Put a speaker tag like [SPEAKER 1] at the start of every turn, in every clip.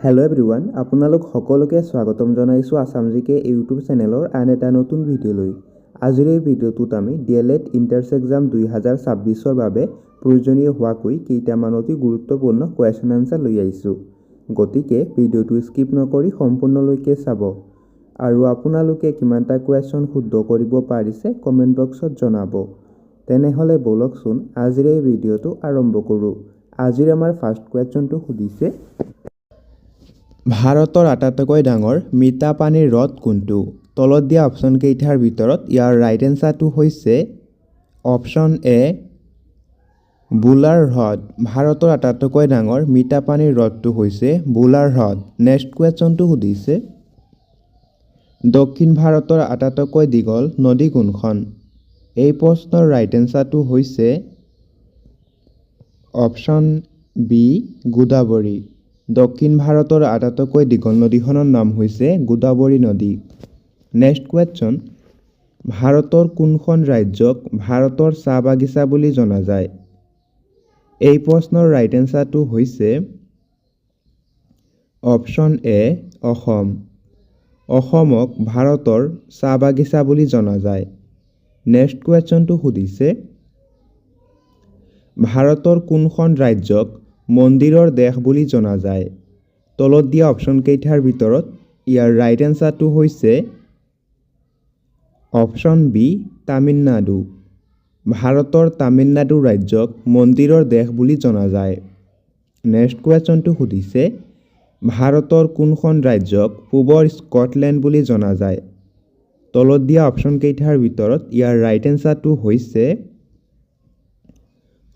[SPEAKER 1] Hello' everyone, আপোনালোক সকলোকে স্বাগতম জনাইছোঁ আছাম জিকে ইউটিউব চেনেলৰ আন এটা নতুন ভিডিঅ'লৈ। আজিৰ এই ভিডিঅ'টোত আমি DLED ইণ্ট্ৰেন্স এক্সাম 2026ৰ বাবে প্ৰয়োজনীয় হোৱাকৈ কেইটামান অতি গুৰুত্বপূৰ্ণ কুৱেশ্যন আনচাৰ লৈ আহিছোঁ। গতিকে ভিডিঅ'টো স্কিপ নকৰি সম্পূৰ্ণলৈকে চাব। আৰু আপোনালোকে কিমানটা কুৱেশ্যন শুদ্ধ কৰিব পাৰিছে কমেণ্ট বক্সত জনাব। তেনেহ'লে বলকচোন আজিৰ এই ভিডিঅ'টো আৰম্ভ কৰোঁ। আজিৰ আমাৰ ফাৰ্ষ্ট কুৱেশ্যনটো সুধিছে, ভাৰতৰ আটাইতকৈ ডাঙৰ মিঠা পানীৰ হ্ৰদ কোনটো? তলত দিয়া অপশ্যন কেইটাৰ ভিতৰত ইয়াৰ ৰাইট এনচাৰটো হৈছে অপশ্যন এ বুলাৰ হ্ৰদ। ভাৰতৰ আটাইতকৈ ডাঙৰ মিঠা পানীৰ হ্ৰদটো হৈছে বুলাৰ হ্ৰদ। নেক্সট কুৱেশ্যনটো সুধিছে, দক্ষিণ ভাৰতৰ আটাইতকৈ দীঘল নদী কোনখন? এই প্ৰশ্নৰ ৰাইট এনচাৰটো হৈছে অপশ্যন বি গোদাবৰী। দক্ষিণ ভাৰতৰ আটাইতকৈ দীঘল নদীখনৰ নাম হৈছে গোদাবৰী নদী। নেক্সট কুৱেশ্যন, ভাৰতৰ কোনখন ৰাজ্যক ভাৰতৰ চাহ বাগিচা বুলি জনা যায়? এই প্ৰশ্নৰ ৰাইট এনচাৰটো হৈছে অপশ্যন এ অসম। অসমক ভাৰতৰ চাহ বাগিচা বুলি জনা যায়। নেক্সট কুৱেশ্যনটো সুধিছে, ভাৰতৰ কোনখন ৰাজ্যক মন্দিৰৰ দেশ বুলি জনা যায়? তলত দিয়া অপশ্যন কেইটাৰ ভিতৰত ইয়াৰ ৰাইট এনচাৰটো হৈছে অপশ্যন বি তামিলনাডু। ভাৰতৰ তামিলনাডু ৰাজ্যক মন্দিৰৰ দেশ বুলি জনা যায়। নেক্সট কুৱেশ্যনটো সুধিছে, ভাৰতৰ কোনখন ৰাজ্যক পূবৰ স্কটলেণ্ড বুলি জনা যায়? তলত দিয়া অপশ্যন কেইটাৰ ভিতৰত ইয়াৰ ৰাইট এনচাৰটো হৈছে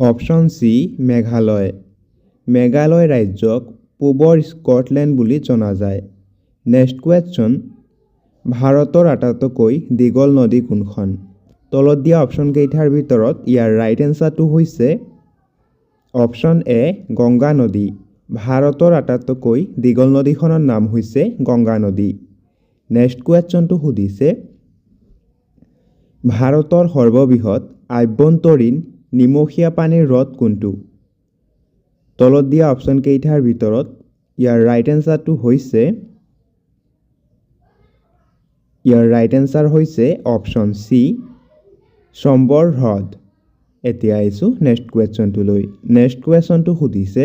[SPEAKER 1] অপশ্যন চি মেঘালয়। মেঘালয় ৰাজ্যক পূবৰ স্কটলেণ্ড বুলি জনা যায়। নেক্সট কুৱেশ্যন, ভাৰতৰ আটাইতকৈ দীঘল নদী কোনখন? তলত দিয়া অপশ্যন কেইটাৰ ভিতৰত ইয়াৰ ৰাইট এনচাৰটো হৈছে অপশ্যন এ গংগা নদী। ভাৰতৰ আটাইতকৈ দীঘল নদীখনৰ নাম হৈছে গংগা নদী। নেক্সট কুৱেশ্যনটো সুধিছে, ভাৰতৰ সৰ্ববৃহৎ আভ্যন্তৰীণ নিমখীয়া পানীৰ হ্ৰদ কোনটো? তলত দিয়া অপশ্যন কেইটাৰ ভিতৰত ইয়াৰ ৰাইট এনচাৰটো হৈছে অপশ্যন চি চম্বৰ হ্ৰদ। এতিয়া আহিছোঁ নেক্সট কুৱেশ্যনটোলৈ। নেক্সট কুৱেশ্যনটো সুধিছে,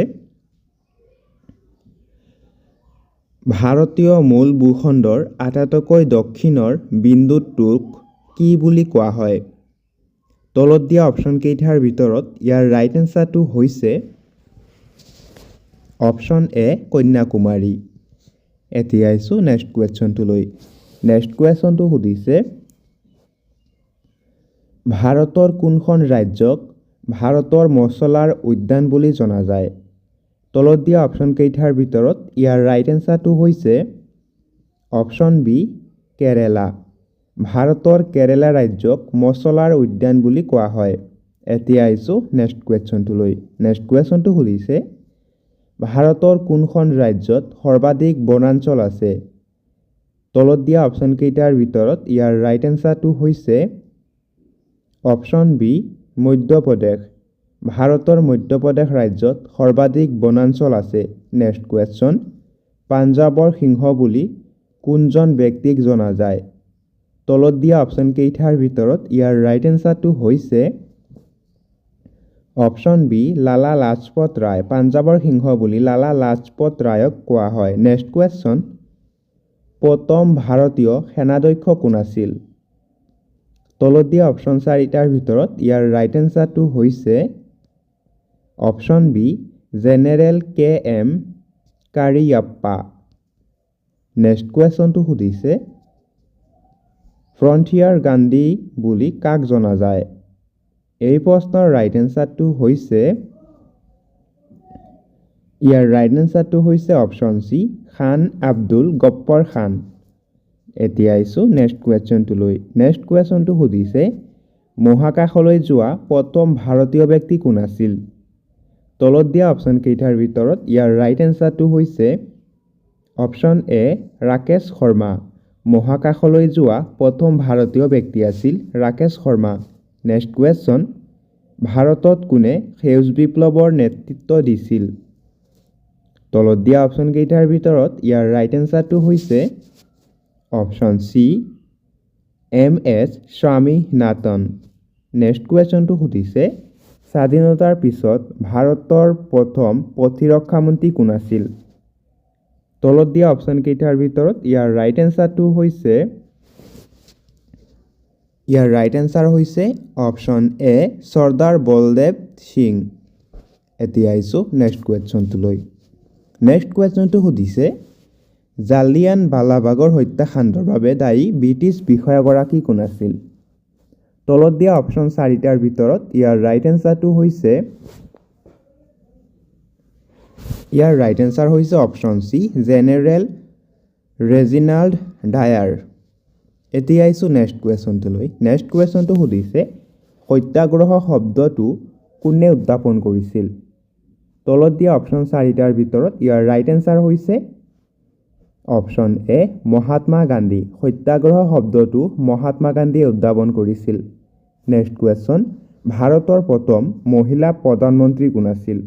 [SPEAKER 1] ভাৰতীয় মূল ভূখণ্ডৰ আটাইতকৈ দক্ষিণৰ বিন্দুটোক কি বুলি কোৱা হয়? তলত দিয়া অপশ্যন কেইটাৰ ভিতৰত ইয়াৰ ৰাইট এনচাৰটো হৈছে অপশ্যন এ কন্যাকুমাৰী। এতিয়া আহিছোঁ নেক্সট কুৱেশ্যনটোলৈ। নেক্সট কুৱেশ্যনটো সুধিছে, ভাৰতৰ কোনখন ৰাজ্যক ভাৰতৰ মছলাৰ উদ্যান বুলি জনা যায়? তলত দিয়া অপশ্যন কেইটাৰ ভিতৰত ইয়াৰ ৰাইট এনচাৰটো হৈছে অপশ্যন বি কেৰেলা। ভাৰতৰ কেৰেলা ৰাজ্যক মছলাৰ উদ্যান বুলি কোৱা হয়। এতিয়া আহিছোঁ নেক্সট কুৱেশ্যনটোলৈ। নেক্সট কুৱেশ্যনটো সুধিছে, ভাৰতৰ কোনখন ৰাজ্যত সৰ্বাধিক বনাঞ্চল আছে? তলত দিয়া অপশ্যন কেইটাৰ ভিতৰত ইয়াৰ ৰাইট এনচাৰটো হৈছে অপশ্যন বি মধ্যপ্ৰদেশ। ভাৰতৰ মধ্যপ্ৰদেশ ৰাজ্যত সৰ্বাধিক বনাঞ্চল আছে। নেক্সট কুৱেশ্যন, পাঞ্জাৱৰ সিংহ বুলি কোনজন ব্যক্তিক জনা যায়? তলত দিয়া অপশ্যন কেইটাৰ ভিতৰত ইয়াৰ ৰাইট এনচাৰটো হৈছে অপশ্যন বি লালা লাজপত ৰায়। পাঞ্জাৱৰ সিংহ বুলি লালা লাজপত ৰায়ক কোৱা হয়। নেক্সট কুৱেশ্যন, প্ৰথম ভাৰতীয় সেনাধ্যক্ষ কোন আছিল? তলত দিয়া অপশ্যন চাৰিটাৰ ভিতৰত ইয়াৰ ৰাইট এনচাৰটো হৈছে option B general K M Cariappa. Next কুৱেশ্যনটো সুধিছে, ফ্ৰণ্টিয়াৰ গান্ধী বুলি কাক জনা যায়? এই প্ৰশ্নৰ ৰাইট এনচাৰটো হৈছে অপশ্যন চি খান আব্দুল গফ্ফৰ খান। এতিয়া আহিছোঁ নেক্সট কুৱেশ্যনটোলৈ। নেক্সট কুৱেশ্যনটো সুধিছে, মহাকাশলৈ যোৱা প্ৰথম ভাৰতীয় ব্যক্তি কোন আছিল? তলত দিয়া অপশ্যন কেইটাৰ ভিতৰত ইয়াৰ ৰাইট এনচাৰটো হৈছে অপশ্যন এ ৰাকেশ শৰ্মা। মহাকাশলৈ যোৱা প্ৰথম ভাৰতীয় ব্যক্তি আছিল ৰাকেশ শৰ্মা। নেক্সট কুৱেশ্যন, ভাৰতত কোনে সেউজ বিপ্লৱৰ নেতৃত্ব দিছিল? তলত দিয়া অপশ্যনকেইটাৰ ভিতৰত ইয়াৰ ৰাইট এনচাৰটো হৈছে option C MS Swaminathan. Next কুৱেশ্যনটো সুধিছে স্বাধীনতাৰ পিছত ভাৰতৰ প্ৰথম প্ৰতিৰক্ষা মন্ত্ৰী কোন আছিল? তলত দিয়া অপশ্যনকেইটাৰ ভিতৰত ইয়াৰ ৰাইট এনচাৰটো হৈছে অপশ্যন এ চৰ্দাৰ বলদেৱ সিং। এতিয়া আহিছোঁ নেক্সট কুৱেশ্যনটোলৈ। নেক্সট কুৱেশ্যনটো সুধিছে জালিয়ানৱালাবাগৰ হত্যাকাণ্ডৰ বাবে দায়ী ব্ৰিটিছ বিষয়াগৰাকী কোন আছিল? তলত দিয়া অপশ্যন চাৰিটাৰ ভিতৰত ইয়াৰ ৰাইট এনচাৰটো হৈছে option C general Reginald Dyer. এতিয়া আহিছোঁ নেক্সট কুৱেশ্যনটোলৈ। নেক্সট কুৱেশ্যনটো সুধিছে সত্যাগ্ৰহ শব্দটো কোনে উত্থাপন কৰিছিল? তলত দিয়া অপশ্যন চাৰিটাৰ ভিতৰত ইয়াৰ ৰাইট এনচাৰ হৈছে অপশ্যন এ মহাত্মা গান্ধী। সত্যাগ্ৰহ শব্দটো মহাত্মা গান্ধীয়ে উদ্ভাৱন কৰিছিল। নেক্সট কুৱেশ্যন ভাৰতৰ প্ৰথম মহিলা প্ৰধানমন্ত্ৰী কোন আছিল?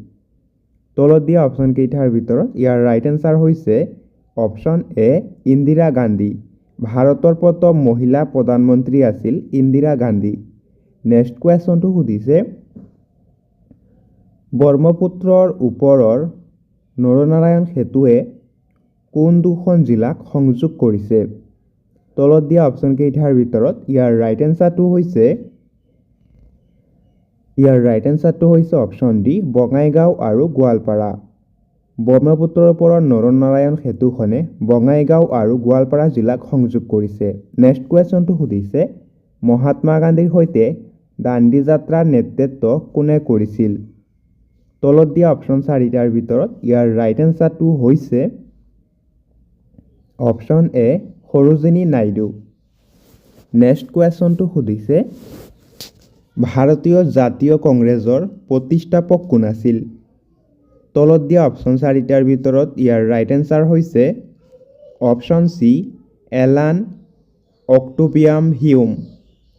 [SPEAKER 1] তলত দিয়া অপশ্যনকেইটাৰ ভিতৰত ইয়াৰ ৰাইট এনচাৰ হৈছে অপশ্যন এ ইন্দিৰা গান্ধী। ভাৰতৰ প্ৰথম মহিলা প্ৰধানমন্ত্ৰী আছিল ইন্দিৰা গান্ধী। নেক্সট কুৱেশ্যনটো সুধিছে ব্ৰহ্মপুত্ৰৰ ওপৰৰ নৰনাৰায়ণ সেতুৱে কোন দুখন জিলাক সংযোগ কৰিছে? তলত দিয়া অপশ্যনকেইটাৰ ভিতৰত ইয়াৰ ৰাইট এনচাৰটো হৈছে অপশ্যন ডি বঙাইগাঁও আৰু গোৱালপাৰা। ব্ৰহ্মপুত্ৰৰ ওপৰৰ নৰনাৰায়ণ সেতুখনে বঙাইগাঁও আৰু গোৱালপাৰা জিলাক সংযোগ কৰিছে। নেক্সট কুৱেশ্যনটো সুধিছে মহাত্মা গান্ধীৰ সৈতে দাণ্ডি যাত্ৰাৰ নেতৃত্ব কোনে কৰিছিল? তলত দিয়া অপশ্যন চাৰিটাৰ ভিতৰত ইয়াৰ ৰাইট এনচাৰটো হৈছে option A Sarojini Naidu. Next কুৱেশ্যনটো সুধিছে ভাৰতীয় জাতীয় কংগ্ৰেছৰ প্ৰতিষ্ঠাপক কোন আছিল? তলত দিয়া অপশ্যন চাৰিটাৰ ভিতৰত ইয়াৰ ৰাইট এনচাৰ হৈছে অপশ্যন চি এলান অক্টোপিয়াম হিউম।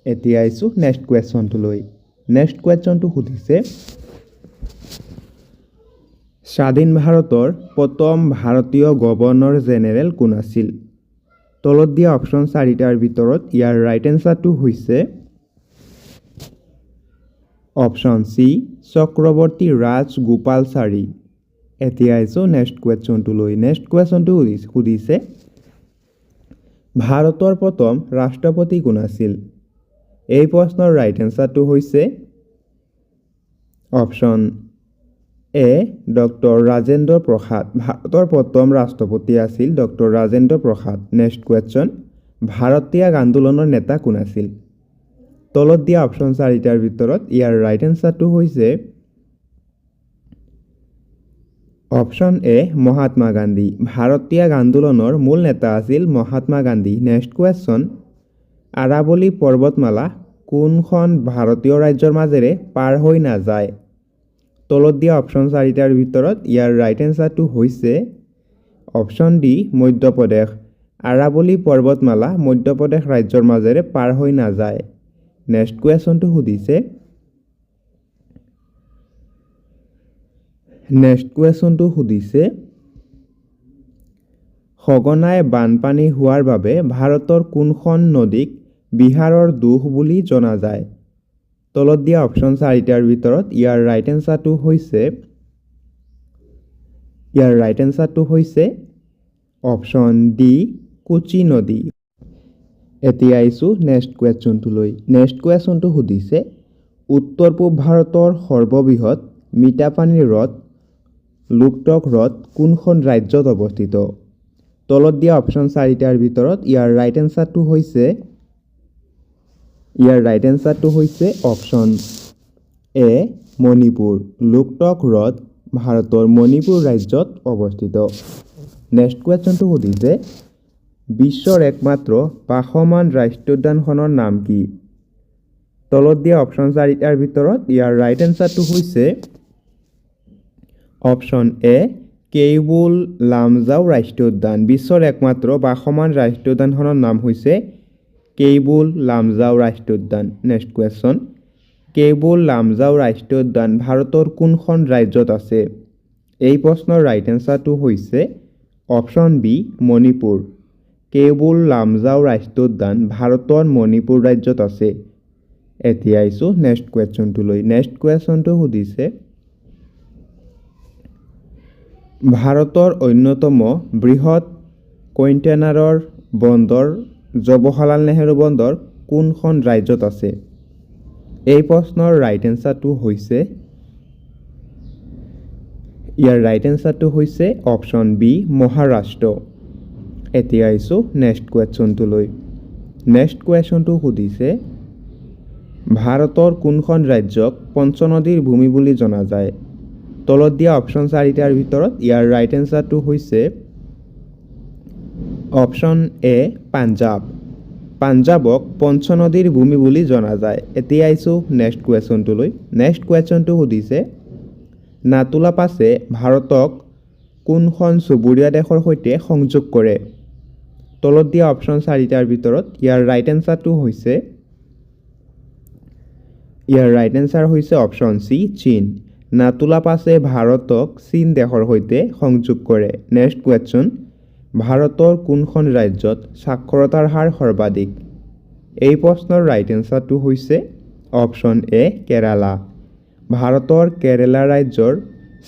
[SPEAKER 1] এতিয়া আহিছোঁ নেক্সট কুৱেশ্যনটোলৈ। নেক্সট কুৱেশ্যনটো সুধিছে স্বাধীন ভাৰতৰ প্ৰথম ভাৰতীয় গভৰ্ণৰ জেনেৰেল কোন আছিল? তলত দিয়া অপশ্যন চাৰিটাৰ ভিতৰত ইয়াৰ ৰাইট এনচাৰটো হৈছে অপশ্যন চি চক্ৰৱৰ্তী ৰাজগোপালচাৰী। এতিয়া আহিছোঁ নেক্সট কুৱেশ্যনটোলৈ। নেক্সট কুৱেশ্যনটো সুধিছে ভাৰতৰ প্ৰথম ৰাষ্ট্ৰপতি কোন আছিল? এই প্ৰশ্নৰ ৰাইট এনচাৰটো হৈছে অপশ্যন এ ডক্টৰ ৰাজেন্দ্ৰ প্ৰসাদ। ভাৰতৰ প্ৰথম ৰাষ্ট্ৰপতি আছিল doctor Rajendra Prasad. Next question Bharat ত্যাগ আন্দোলনৰ নেতা কোন আছিল? তলত দিয়া অপশ্যন চাৰিটাৰ ভিতৰত ইয়াৰ ৰাইট এনচাৰটো হৈছে অপশ্যন এ মহাত্মা গান্ধী। ভাৰত ত্যাগ আন্দোলনৰ মূল নেতা আছিল মহাত্মা গান্ধী। নেক্সট কুৱেশ্যন আৰাৱলী পৰ্বতমালা কোনখন ভাৰতীয় ৰাজ্যৰ মাজেৰে পাৰ হৈ নাযায়? তলত দিয়া অপশ্যন চাৰিটাৰ ভিতৰত ইয়াৰ ৰাইট এনচাৰটো হৈছে অপশ্যন ডি মধ্যপ্ৰদেশ। আৰাৱলী পৰ্বতমালা মধ্যপ্ৰদেশ ৰাজ্যৰ মাজেৰে পাৰ হৈ নাযায়। নেক্সট কুৱেশ্যনটো সুধিছে সঘনাই বানপানী হোৱাৰ বাবে ভাৰতৰ কোনখন নদীক বিহাৰৰ দোষ বুলি জনা যায়? তলত দিয়া অপশ্যন চাৰিটাৰ ভিতৰত ইয়াৰ ৰাইট এনচাৰটো হৈছে অপশ্যন ডি কোচি নদী। এতিয়া আহিছোঁ নেক্সট কুৱেশ্যনটোলৈ। নেক্সট কুৱেশ্যনটো সুধিছে উত্তৰ পূব ভাৰতৰ সৰ্ববৃহৎ মিঠাপানীৰ হ্ৰদ লোকটক হ্ৰদ কোনখন ৰাজ্যত অৱস্থিত? তলত দিয়া অপশ্যন চাৰিটাৰ ভিতৰত ইয়াৰ ৰাইট এনচাৰটো হৈছে অপশ্যন এ মণিপুৰ। লোকটক হ্ৰদ ভাৰতৰ মণিপুৰ ৰাজ্যত অৱস্থিত। নেক্সট কুৱেশ্যনটো সুধিছে বিশ্বৰ একমাত্ৰ ভাসমান ৰাষ্ট্ৰীয় উদ্যানখনৰ নাম কি? তলত দিয়া অপশ্যন চাৰিটাৰ ভিতৰত ইয়াৰ ৰাইট এনচাৰটো হৈছে অপশ্যন এ কেইবুল লামজাও ৰাষ্ট্ৰীয় উদ্যান। বিশ্বৰ একমাত্ৰ ভাসমান ৰাষ্ট্ৰীয় উদ্যানখনৰ নাম হৈছে কেইবুল লামজাও ৰাষ্ট্ৰীয় উদ্যান। নেক্সট কুৱেশ্যন কেইবুল লামজাও ৰাষ্ট্ৰীয় উদ্যান ভাৰতৰ কোনখন ৰাজ্যত আছে? এই প্ৰশ্নৰ ৰাইট এনচাৰটো হৈছে অপশ্যন বি মণিপুৰ। কেবুল লামজাও ৰাষ্ট্ৰীয় উদ্যান ভাৰতৰ মণিপুৰ ৰাজ্যত আছে। এতিয়া আহিছোঁ নেক্সট কুৱেশ্যনটোলৈ। নেক্সট কুৱেশ্যনটো সুধিছে ভাৰতৰ অন্যতম বৃহৎ কণ্টেইনাৰৰ বন্দৰ জৱাহৰলাল নেহৰু বন্দৰ কোনখন ৰাজ্যত আছে? এই প্ৰশ্নৰ ৰাইট এনচাৰটো হৈছে অপশ্যন বি মহাৰাষ্ট্ৰ। এতিয়া আহিছোঁ নেক্সট কুৱেশ্যনটোলৈ। নেক্সট কুৱেশ্যনটো সুধিছে ভাৰতৰ কোনখন ৰাজ্যক পঞ্চনদীৰ ভূমি বুলি জনা যায়? তলত দিয়া অপশ্যন 4টাৰ ভিতৰত ইয়াৰ ৰাইট এনচাৰটো হৈছে অপশ্যন এ পাঞ্জাৱ। পাঞ্জাৱক পঞ্চনদীৰ ভূমি বুলি জনা যায়। এতিয়া আহিছোঁ নেক্সট কুৱেশ্যনটোলৈ। নেক্সট কুৱেশ্যনটো সুধিছে নাতুলা পাছে ভাৰতক কোনখন চুবুৰীয়া দেশৰ সৈতে সংযোগ কৰে? তলত দিয়া অপশ্যন 4টাৰ ভিতৰত ইয়াৰ ৰাইট এনচাৰটো হৈছে অপশ্যন চি চীন। নাতুলা পাছে ভাৰতক চীন দেশৰ সৈতে সংযোগ কৰে। নেক্সট কুৱেশ্যন ভাৰতৰ কোনখন ৰাজ্যত সাক্ষৰতাৰ হাৰ সৰ্বাধিক? এই প্ৰশ্নৰ ৰাইট এনচাৰটো হৈছে অপশ্যন এ কেৰালা। ভাৰতৰ কেৰালা ৰাজ্যৰ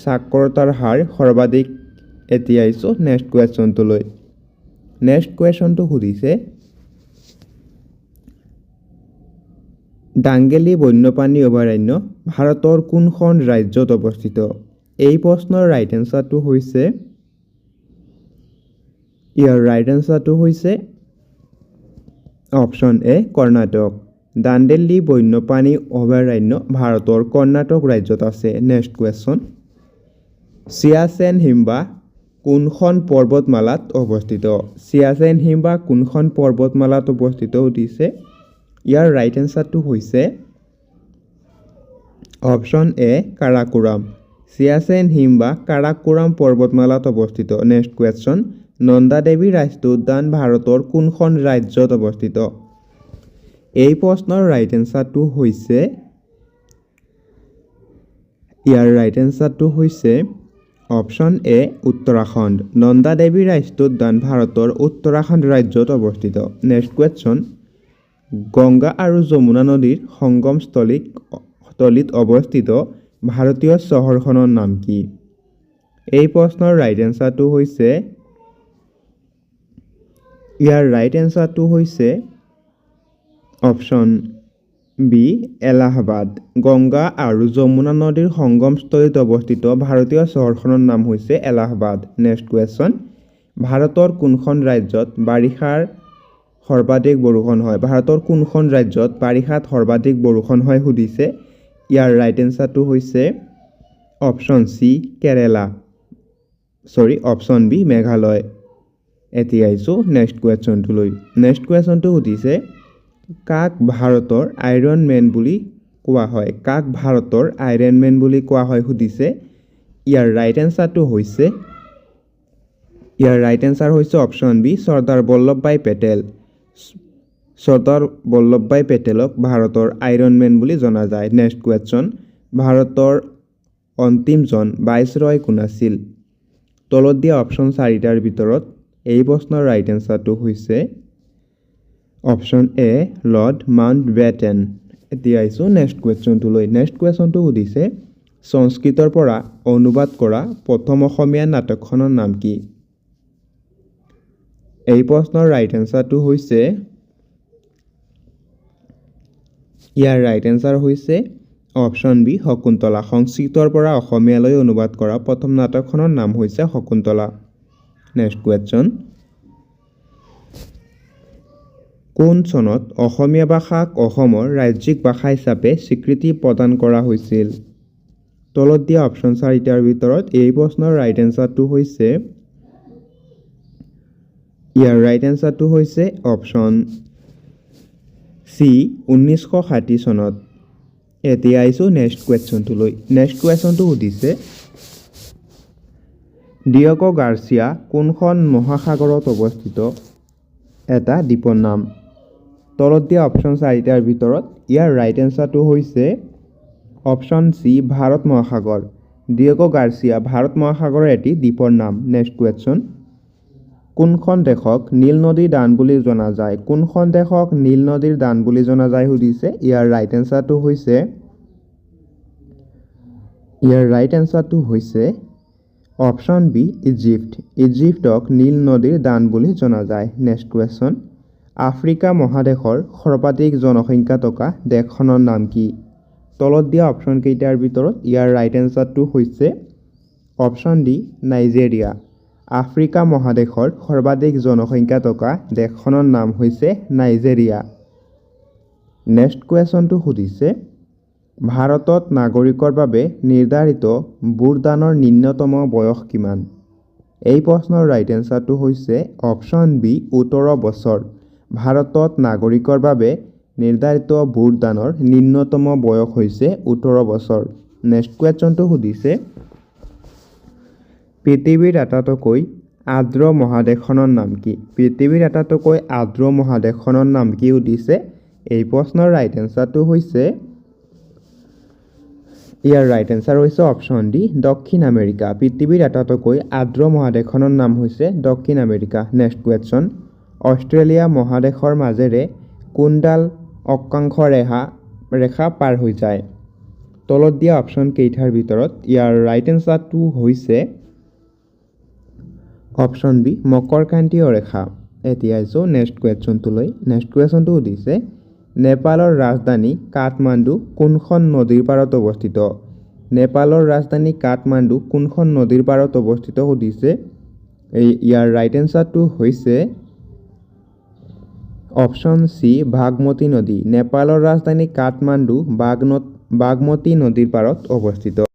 [SPEAKER 1] সাক্ষৰতাৰ হাৰ সৰ্বাধিক। এতিয়া আহিছোঁ নেক্সট কুৱেশ্যনটোলৈ। নেক্সট কুৱেশ্যনটো সুধিছে ডাংগেলি বন্যপ্ৰাণী অভয়াৰণ্য ভাৰতৰ কোনখন ৰাজ্যত অৱস্থিত? এই প্ৰশ্নৰ ৰাইট এনচাৰটো হৈছে অপশ্যন এ কৰ্ণাটক। দাণ্ডেলি বন্যপ্ৰাণী অভয়াৰণ্য ভাৰতৰ কৰ্ণাটক ৰাজ্যত আছে। নেক্সট কুৱেশ্যন চিয়াচেন হিমবাহ কোনখন পৰ্বতমালাত অৱস্থিত? চিয়াচেন হিমবাহ কোনখন পৰ্বতমালাত অৱস্থিত সুধিছে। ইয়াৰ ৰাইট এনচাৰটো হৈছে অপশ্যন এ কাৰাকোৰাম। চিয়াচেন হিমবাহ কাৰাকোৰাম পৰ্বতমালাত অৱস্থিত। নেক্সট কুৱেশ্যন নন্দা দেৱী ৰাষ্ট্ৰীয় উদ্যান ভাৰতৰ কোনখন ৰাজ্যত অৱস্থিত? এই প্ৰশ্নৰ ৰাইট এনচাৰটো হৈছে অপশ্যন এ উত্তৰাখণ্ড। নন্দা দেৱী ৰাষ্ট্ৰীয় উদ্যান ভাৰতৰ উত্তৰাখণ্ড ৰাজ্যত অৱস্থিত। নেক্সট কুৱেশ্যন গংগা আৰু যমুনা নদীৰ সংগমস্থলীত অৱস্থিত ভাৰতীয় চহৰখনৰ নাম কি? এই প্ৰশ্নৰ ৰাইট এনচাৰটো হৈছে অপশ্যন বি এলাহাবাদ। গংগা আৰু যমুনা নদীৰ সংগমস্থলীত অৱস্থিত ভাৰতীয় চহৰখনৰ নাম হৈছে এলাহাবাদ। নেক্সট কুৱেশ্যন ভাৰতৰ কোনখন ৰাজ্যত বাৰিষাত সৰ্বাধিক বৰষুণ হয় সুধিছে। ইয়াৰ ৰাইট এনচাৰটো হৈছে অপশ্যন বি মেঘালয়। এতিয়া আহিছোঁ নেক্সট কুৱেশ্যনটোলৈ। নেক্সট কুৱেশ্যনটো সুধিছে কাক ভাৰতৰ আইৰণ মেন বুলি কোৱা হয় সুধিছে। ইয়াৰ ৰাইট এনচাৰ হৈছে অপশ্যন বি চৰ্দাৰ বল্লভভাই পেটেল। চৰ্দাৰ বল্লভভাই পেটেলক ভাৰতৰ আইৰণ মেন বুলি জনা যায়। নেক্সট কুৱেশ্যন ভাৰতৰ অন্তিমজন ভাইচৰয় কোন আছিল? তলত দিয়া অপশ্যন 4টাৰ ভিতৰত এই প্ৰশ্নৰ ৰাইট এনচাৰটো হৈছে অপশ্যন এ লৰ্ড মাউণ্টবেটেন। এতিয়া আহিছোঁ নেক্সট কুৱেশ্যনটোলৈ। নেক্সট কুৱেশ্যনটো সুধিছে সংস্কৃতৰ পৰা অনুবাদ কৰা প্ৰথম অসমীয়া নাটকখনৰ নাম কি? এই প্ৰশ্নৰ ৰাইট এনচাৰটো হৈছে অপশ্যন বি শকুন্তলা। সংস্কৃতৰ পৰা অসমীয়ালৈ অনুবাদ কৰা প্ৰথম নাটকখনৰ নাম হৈছে শকুন্তলা। নেক্সট কুৱেশ্যন কোন চনত অসমীয়া ভাষাক অসমৰ ৰাজ্যিক ভাষা হিচাপে স্বীকৃতি প্ৰদান কৰা হৈছিল? তলত দিয়া অপশ্যন 4টাৰ ভিতৰত এই প্ৰশ্নৰ ৰাইট এনচাৰটো হৈছে অপশ্যন চি 1960 চনত। এতিয়া আহিছোঁ নেক্সট কুৱেশ্যনটোলৈ। নেক্সট কুৱেশ্যনটো সুধিছে ডিয়েগো গাৰ্চিয়া কোনখন মহাসাগৰত অৱস্থিত এটা দ্বীপৰ নাম? তলত দিয়া অপশ্যন 4টাৰ ভিতৰত ইয়াৰ ৰাইট এনচাৰটো হৈছে অপশ্যন চি ভাৰত মহাসাগৰ। ডিয়েগো গাৰ্চিয়া ভাৰত মহাসাগৰৰ এটি দ্বীপৰ নাম। নেক্সট কুৱেশ্যন, কোনখন দেশক নীল নদীৰ দান বুলি জনা যায়? কোনখন দেশক নীল নদীৰ দান বুলি জনা যায় সুধিছে। ইয়াৰ ৰাইট এনচাৰটো হৈছে অপশ্যন বি ইজিপ্ট। ইজিপ্তক নীল নদীৰ দান বুলি জনা যায়। নেক্সট কুৱেশ্যন, আফ্ৰিকা মহাদেশৰ সৰ্বাধিক জনসংখ্যা থকা দেশখনৰ নাম কি? তলত দিয়া অপশ্যন কেইটাৰ ভিতৰত ইয়াৰ ৰাইট এনচাৰটো হৈছে অপশ্যন ডি নাইজেৰিয়া। আফ্ৰিকা মহাদেশৰ সৰ্বাধিক জনসংখ্যা থকা দেশখনৰ নাম হৈছে নাইজেৰিয়া। নেক্সট কুৱেশ্যনটো সুধিছে, ভাৰতত নাগৰিকৰ বাবে নিৰ্ধাৰিত ভোটদানৰ ন্যূনতম বয়স কিমান? এই প্ৰশ্নৰ ৰাইট এনচাৰটো হৈছে অপশ্যন বি ১৮ বছৰ। ভাৰতত নাগৰিকৰ বাবে নিৰ্ধাৰিত ভোটদানৰ ন্যূনতম বয়স হৈছে ১৮ বছৰ। নেক্সট কুৱেশ্যনটো সুধিছে, পৃথিৱীৰ আটাইতকৈ আৰ্দ্ৰ মহাদেশখনৰ নাম কি? পৃথিৱীৰ আটাইতকৈ আৰ্দ্ৰ মহাদেশখনৰ নাম কি সুধিছে। এই প্ৰশ্নৰ ৰাইট এনচাৰটো হৈছে অপশ্যন ডি দক্ষিণ আমেৰিকা। পৃথিৱীৰ আটাইতকৈ আৰ্দ্ৰ মহাদেশখনৰ নাম হৈছে দক্ষিণ আমেৰিকা। নেক্সট কুৱেশ্যন, অষ্ট্ৰেলিয়া মহাদেশৰ মাজেৰে কোনডাল অক্ষাংশ ৰেখা পাৰ হৈ যায়? তলত দিয়া অপশ্যন কেইটাৰ ভিতৰত ইয়াৰ ৰাইট এনচাৰটো হৈছে অপশ্যন বি মকৰক্ৰান্তীয় ৰেখা। এতিয়া আহিছোঁ নেক্সট কুৱেশ্যনটোলৈ। নেক্সট কুৱেশ্যনটো সুধিছে, নেপালৰ ৰাজধানী কাঠমাণ্ডু কোনখন নদীৰ পাৰত অৱস্থিত? নেপালৰ ৰাজধানী কাঠমাণ্ডু কোনখন নদীৰ পাৰত অৱস্থিত সুধিছে। ইয়াৰ ৰাইট এনচাৰটো হৈছে অপশ্যন চি বাগমতী নদী। নেপালৰ ৰাজধানী কাঠমাণ্ডু বাগমতী নদীৰ পাৰত অৱস্থিত।